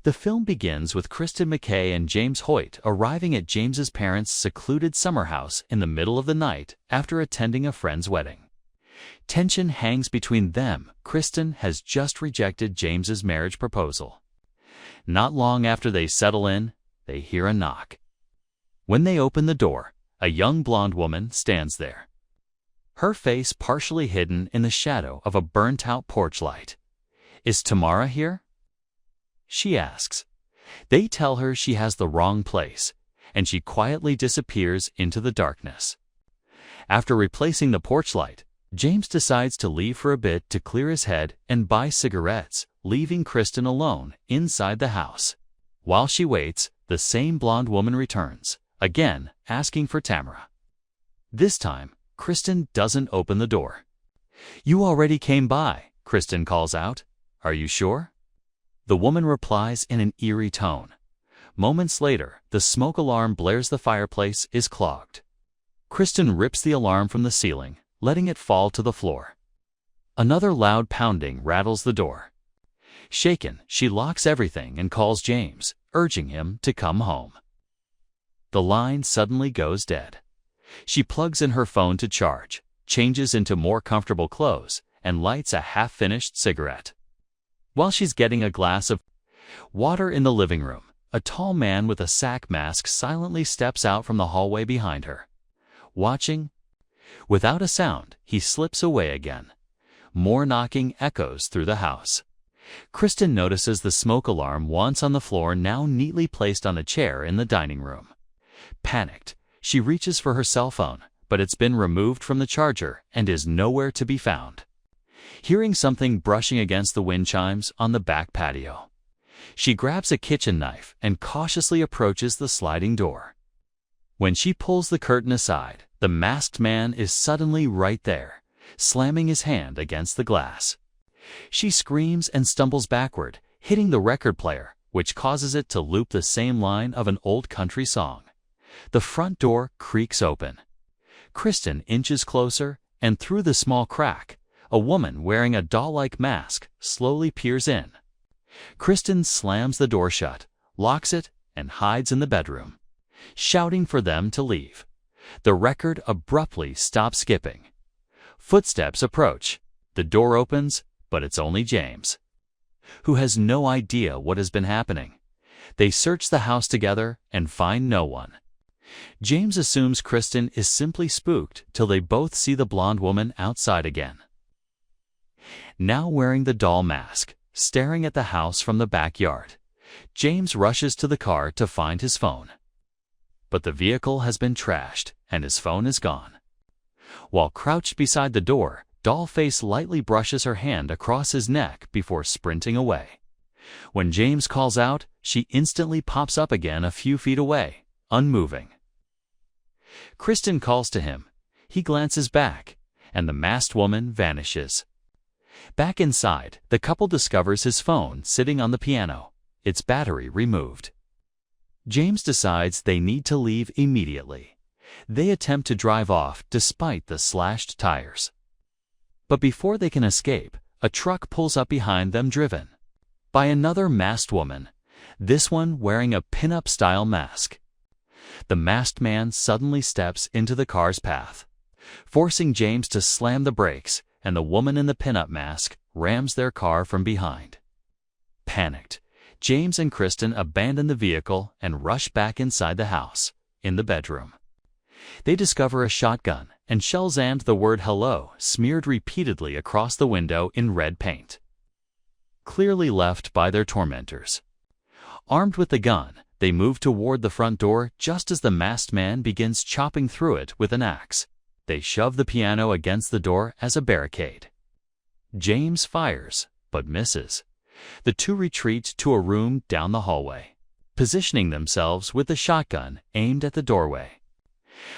The film begins with Kristen McKay and James Hoyt arriving at James's parents' secluded summer house in the middle of the night after attending a friend's wedding. Tension hangs between them. Kristen has just rejected James's marriage proposal. Not long after they settle in, they hear a knock. When they open the door, a young blonde woman stands there, her face partially hidden in the shadow of a burnt-out porch light. "Is Tamara here?" she asks. They tell her she has the wrong place, and she quietly disappears into the darkness. After replacing the porch light, James decides to leave for a bit to clear his head and buy cigarettes, leaving Kristen alone inside the house. While she waits, the same blonde woman returns, again asking for Tamara. This time, Kristen doesn't open the door. "You already came by," Kristen calls out. "Are you sure?" The woman replies in an eerie tone. Moments later, the smoke alarm blares. The fireplace is clogged. Kristen rips the alarm from the ceiling, letting it fall to the floor. Another loud pounding rattles the door. Shaken, she locks everything and calls James, urging him to come home. The line suddenly goes dead. She plugs in her phone to charge, changes into more comfortable clothes, and lights a half-finished cigarette. While she's getting a glass of water in the living room, a tall man with a sack mask silently steps out from the hallway behind her. Watching, without a sound, he slips away again. More knocking echoes through the house. Kristen notices the smoke alarm once on the floor, now neatly placed on a chair in the dining room. Panicked, she reaches for her cell phone, but it's been removed from the charger and is nowhere to be found. Hearing something brushing against the wind chimes on the back patio, she grabs a kitchen knife and cautiously approaches the sliding door. When she pulls the curtain aside, the masked man is suddenly right there, slamming his hand against the glass. She screams and stumbles backward, hitting the record player, which causes it to loop the same line of an old country song. The front door creaks open. Kristen inches closer, and through the small crack, a woman wearing a doll-like mask slowly peers in. Kristen slams the door shut, locks it, and hides in the bedroom, shouting for them to leave. The record abruptly stops skipping. Footsteps approach. The door opens, but it's only James, who has no idea what has been happening. They search the house together and find no one. James assumes Kristen is simply spooked till they both see the blonde woman outside again, now wearing the doll mask, staring at the house from the backyard. James rushes to the car to find his phone. But the vehicle has been trashed, and his phone is gone. While crouched beside the door, Dollface lightly brushes her hand across his neck before sprinting away. When James calls out, she instantly pops up again a few feet away, unmoving. Kristen calls to him. He glances back, and the masked woman vanishes. Back inside, the couple discovers his phone sitting on the piano, its battery removed. James decides they need to leave immediately. They attempt to drive off despite the slashed tires. But before they can escape, a truck pulls up behind them, driven by another masked woman, this one wearing a pin-up-style mask. The masked man suddenly steps into the car's path, forcing James to slam the brakes, and the woman in the pin-up mask rams their car from behind. Panicked, James and Kristen abandon the vehicle and rush back inside the house. In the bedroom, they discover a shotgun and shells and the word hello smeared repeatedly across the window in red paint, clearly left by their tormentors. Armed with the gun, they move toward the front door just as the masked man begins chopping through it with an axe. They shove the piano against the door as a barricade. James fires, but misses. The two retreat to a room down the hallway, positioning themselves with the shotgun aimed at the doorway.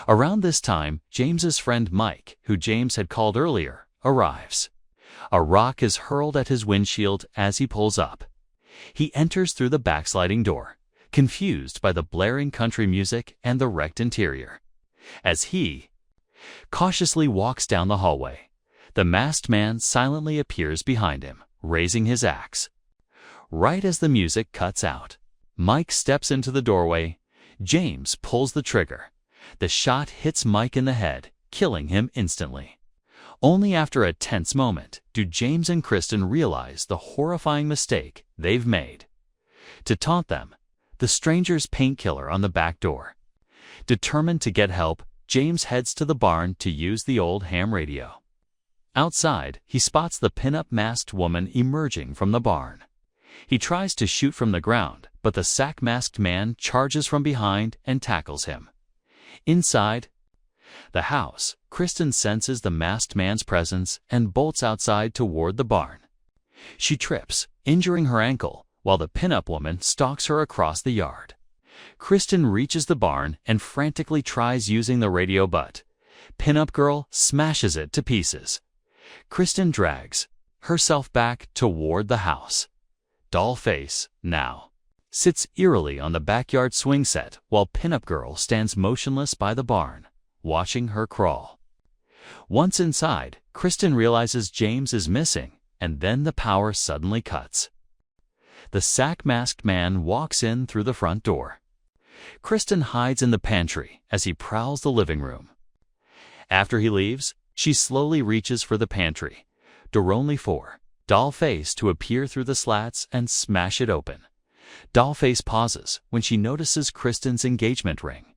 Around this time, James's friend Mike, who James had called earlier, arrives. A rock is hurled at his windshield as he pulls up. He enters through the backsliding door, confused by the blaring country music and the wrecked interior. As he cautiously walks down the hallway, the masked man silently appears behind him, raising his axe. Right as the music cuts out, Mike steps into the doorway. James pulls the trigger. The shot hits Mike in the head, killing him instantly. Only after a tense moment do James and Kristen realize the horrifying mistake they've made. To taunt them, the stranger's painkiller on the back door. Determined to get help, James heads to the barn to use the old ham radio. Outside, he spots the pin-up masked woman emerging from the barn. He tries to shoot from the ground, but the sack-masked man charges from behind and tackles him. Inside the house, Kristen senses the masked man's presence and bolts outside toward the barn. She trips, injuring her ankle, while the pin-up woman stalks her across the yard. Kristen reaches the barn and frantically tries using the radio, but pin-up girl smashes it to pieces. Kristen drags herself back toward the house. Dollface, now, sits eerily on the backyard swing set while pin-up girl stands motionless by the barn, watching her crawl. Once inside, Kristen realizes James is missing, and then the power suddenly cuts. The sack-masked man walks in through the front door. Kristen hides in the pantry as he prowls the living room. After he leaves, she slowly reaches for the pantry, door only for Dollface to appear through the slats and smash it open. Dollface pauses when she notices Kristen's engagement ring.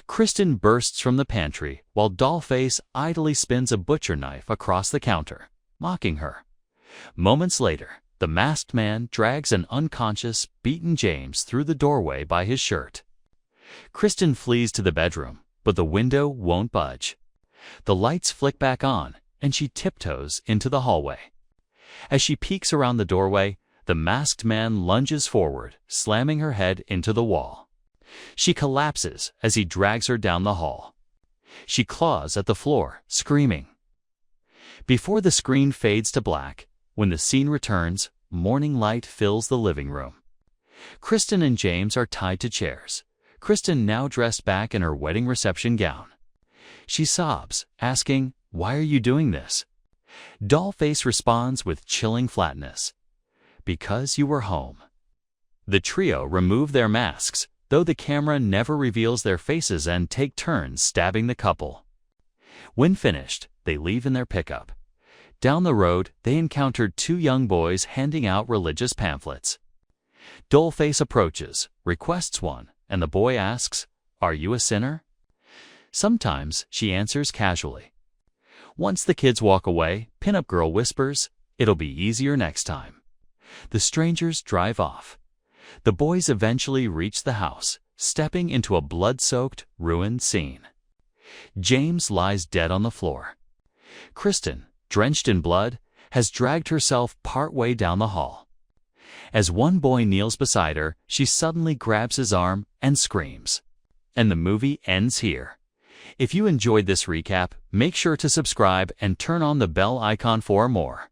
Kristen bursts from the pantry while Dollface idly spins a butcher knife across the counter, mocking her. Moments later, the masked man drags an unconscious, beaten James through the doorway by his shirt. Kristen flees to the bedroom, but the window won't budge. The lights flick back on, and she tiptoes into the hallway. As she peeks around the doorway, the masked man lunges forward, slamming her head into the wall. She collapses as he drags her down the hall. She claws at the floor, screaming. Before the screen fades to black, when the scene returns, morning light fills the living room. Kristen and James are tied to chairs, Kristen now dressed back in her wedding reception gown. She sobs, asking, "Why are you doing this?" Dollface responds with chilling flatness, "Because you were home." The trio remove their masks, though the camera never reveals their faces, and take turns stabbing the couple. When finished, they leave in their pickup. Down the road, they encountered two young boys handing out religious pamphlets. Dollface approaches, requests one, and the boy asks, "Are you a sinner?" Sometimes, she answers casually. Once the kids walk away, Pinup Girl whispers, "It'll be easier next time." The strangers drive off. The boys eventually reach the house, stepping into a blood-soaked, ruined scene. James lies dead on the floor. Kristen, drenched in blood, has dragged herself partway down the hall. As one boy kneels beside her, she suddenly grabs his arm and screams. And the movie ends here. If you enjoyed this recap, make sure to subscribe and turn on the bell icon for more.